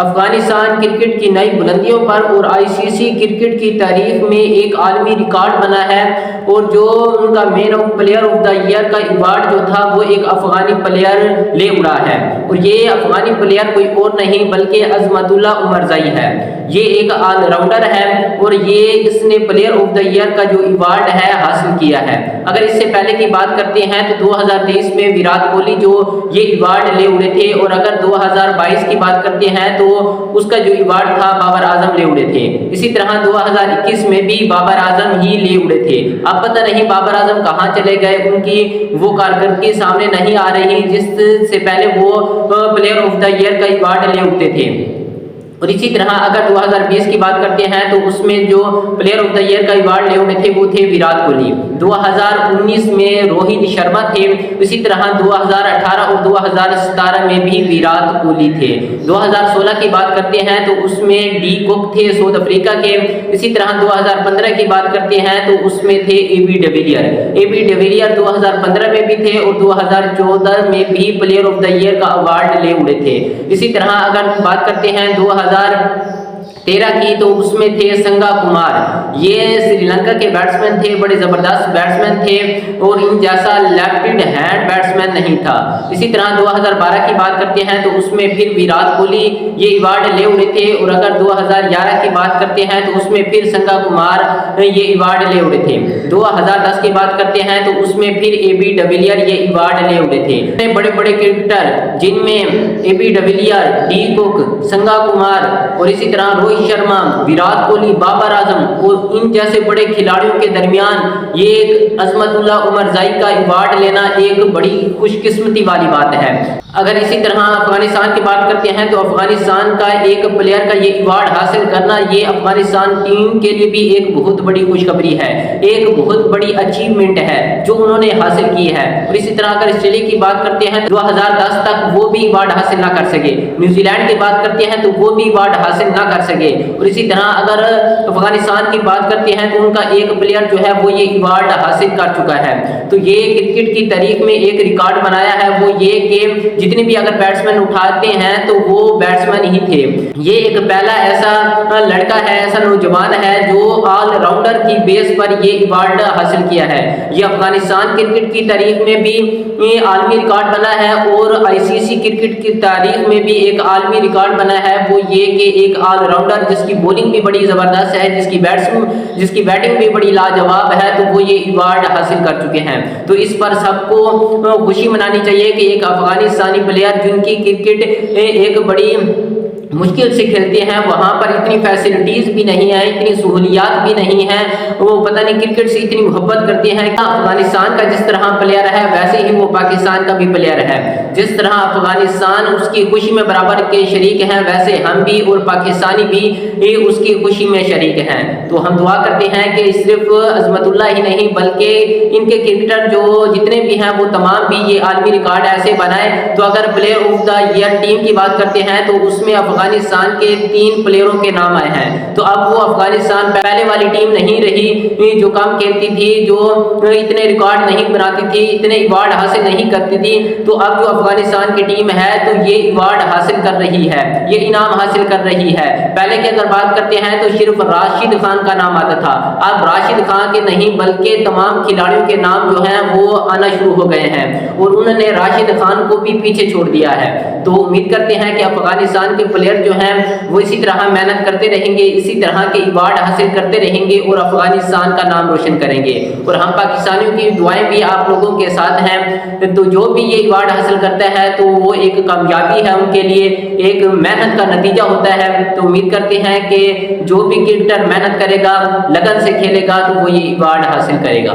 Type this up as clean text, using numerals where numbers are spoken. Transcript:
Afghanistan cricket की नई बुलंदियों पर और आईसीसी क्रिकेट की तारीख में एक आलमी रिकॉर्ड बना है। और जो उनका man of player of the year का अवार्ड जो था वो एक अफगानी प्लेयर ले उड़ा है। और ये अफगानी प्लेयर कोई और नहीं बल्कि अजमतुल्लाह उमरज़ई है। ये एक ऑलराउंडर है और ये इसने प्लेयर ऑफ द ईयर का जो अवार्ड है हासिल किया है। अगर इससे पहले की बात करते हैं तो 2023 में विराट कोहली जो ये अवार्ड ले उड़े थे, और अगर 2022 की बात करते हैं तो उसका जो अवार्ड था बाबर आजम ले उड़े थे। इसी तरह 2021 में भी बाबर आजम ही ले उड़े थे। अब पता नहीं बाबर आजम कहाँ चले गए, उनकी वो कारकर्दगी सामने नहीं आ रही जिससे पहले वो प्लेयर ऑफ द ईयर का अवार्ड ले उड़ते थे। और इसी तरह अगर 2020 की बात करते हैं तो उसमें जो प्लेयर ऑफ द ईयर का अवार्ड ले उड़े थे वो थे विराट कोहली। 2019 में रोहित शर्मा थे। इसी तरह 2018 और 2017 में भी विराट कोहली थे। 2016 की बात करते हैं तो उसमें डी कुक थे साउथ अफ्रीका के। इसी तरह 2015 की बात करते हैं तो उसमें थे एबी डिविलियर 2015 में भी थे और 2014 में भी प्लेयर ऑफ द ईयर का अवार्ड ले उड़े थे। इसी तरह अगर बात करते हैं 2013 की तो उसमें थे संगा कुमार। ये श्रीलंका के बैट्समैन थे, बड़े जबरदस्त बैट्समैन थे और इन जैसा लेफ्ट हैंड बैट्समैन नहीं था। इसी तरह 2012 की बात करते हैं तो उसमें फिर विराट कोहली ये अवार्ड ले उड़े थे। और अगर 2011 की बात करते हैं तो उसमें फिर संगा कुमार ये अवार्ड ले उड़े थे। 2010 की बात करते हैं तो उसमें फिर एबी डिविलियर ये अवार्ड ले उड़े थे। बड़े बड़े क्रिकेटर जिनमें एबी डिविलियर, डी कुक, संगा कुमार और इसी तरह रोहित शर्मा, विराट कोहली, बाबर आजम और इन जैसे बड़े खिलाड़ियों के दरमियान ये एक अजमतुल्लाह उमरज़ई का अवार्ड लेना एक बड़ी खुशकिस्मती वाली बात है। अगर इसी तरह अफगानिस्तान की बात करते हैं तो अफगानिस्तान का एक प्लेयर का ये अवार्ड हासिल करना ये अफगानिस्तान टीम के लिए भी एक बहुत बड़ी खुशखबरी है, एक बहुत बड़ी अचीवमेंट है जो उन्होंने हासिल की है। और इसी तरह अगर ऑस्ट्रेलिया की बात करते हैं तो 2010 तक वो भी अवार्ड हासिल ना कर सके। न्यूजीलैंड की बात करते हैं तो वो भी अवार्ड हासिल ना कर सके। और इसी तरह अगर अफगानिस्तान की बात करते हैं तो उनका एक प्लेयर जो है वो ये अवार्ड हासिल कर चुका है। तो ये क्रिकेट की तारीख में एक रिकॉर्ड बनाया है, वो ये कि जितने भी अगर बैट्समैन उठाते हैं तो वो बैट्समैन ही थे। ये एक पहला ऐसा लड़का है, ऐसा नौजवान है जो ऑलराउंडर की बेस पर ये अवार्ड हासिल किया है। ये अफगानिस्तान क्रिकेट की तारीख में भी आलमी रिकॉर्ड बना है और आईसीसी क्रिकेट की तारीख में भी एक आलमी रिकॉर्ड बना है, वो ये कि एक ऑलराउंडर जिसकी बॉलिंग भी बड़ी जबरदस्त है, जिसकी बैटिंग भी बड़ी लाजवाब है, तो वो ये अवार्ड हासिल कर चुके हैं। तो इस पर सबको खुशी मनानी चाहिए कि एक अफगानिस्तानी प्लेयर जिनकी क्रिकेट एक बड़ी मुश्किल से खेलते हैं, वहाँ पर इतनी फैसिलिटीज़ भी नहीं है, इतनी सहूलियात भी नहीं है, वो पता नहीं क्रिकेट से इतनी मोहब्बत करते हैं। अफगानिस्तान का जिस तरह प्लेयर है वैसे ही वो पाकिस्तान का भी प्लेयर है। जिस तरह अफगानिस्तान उसकी खुशी में बराबर के शरीक हैं वैसे हम भी और पाकिस्तानी भी उसकी खुशी में शरीक हैं। तो हम दुआ करते हैं कि सिर्फ अजमतुल्लाह ही नहीं बल्कि इनके क्रिकेटर जो जितने भी हैं वो तमाम भी ये आलमी रिकॉर्ड ऐसे बनाए। तो अगर player of the year team की बात करते हैं तो उसमें अफगानिस्तान के 3 प्लेयरों के नाम आए हैं। तो अब वो अफगानिस्तान पहले वाली टीम नहीं रही जो कम खेलती थी, जो इतने रिकॉर्ड नहीं बनाती थी, इतने अवार्ड हासिल नहीं करती थी। तो अब जो अफगानिस्तान की टीम है तो ये अवार्ड हासिल कर रही है, ये इनाम हासिल कर रही है। पहले की अगर बात करते हैं तो सिर्फ राशिद खान का नाम आता था, अब राशिद खान के नहीं बल्कि तमाम खिलाड़ियों के नाम जो हैं वो आना शुरू हो गए हैं और उन्होंने राशिद खान को भी पीछे छोड़ दिया है। तो उम्मीद करते हैं कि अफगानिस्तान के प्लेयर जो हैं वो इसी तरह मेहनत करते रहेंगे, इसी तरह के अवार्ड हासिल करते रहेंगे और अफगानिस्तान का नाम रोशन करेंगे। और हम पाकिस्तानियों की दुआएं भी आप लोगों के साथ हैं। तो जो भी ये अवार्ड हासिल करता है तो वो एक कामयाबी है उनके लिए, एक मेहनत का नतीजा होता है। तो उम्मीद करते हैं कि जो भी क्रिकेटर मेहनत करेगा, लगन से खेलेगा तो वो ये अवार्ड हासिल करेगा।